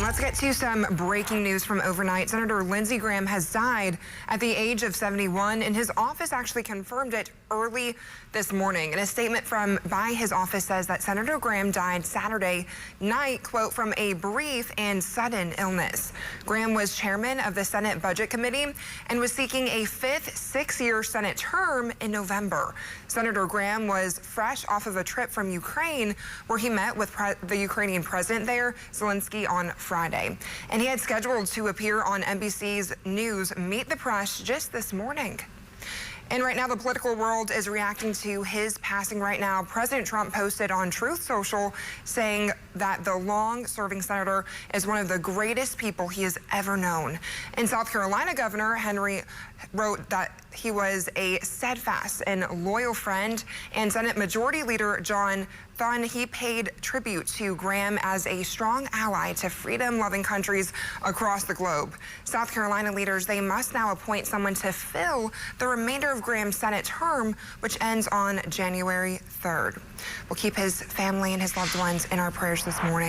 Let's get to some breaking news from overnight. Senator Lindsey Graham has died at the age of 71, and his office actually confirmed it early this morning. And a statement by his office says that Senator Graham died Saturday night, quote, from a brief and sudden illness. Graham was chairman of the Senate Budget Committee and was seeking a fifth six-year Senate term in November. Senator Graham was fresh off of a trip from Ukraine where he met with the Ukrainian president there, Zelensky, on Friday. And he had scheduled to appear on NBC's News Meet the Press just this morning. And right now, the political world is reacting to his passing right now. President Trump posted on Truth Social saying that the long-serving senator is one of the greatest people he has ever known. And South Carolina Governor Henry wrote that he was a steadfast and loyal friend. And Senate Majority Leader John Thune, he paid tribute to Graham as a strong ally to freedom-loving countries across the globe. South Carolina leaders, they must now appoint someone to fill the remainder of Graham's Senate term, which ends on January 3rd. We'll keep his family and his loved ones in our prayers this morning.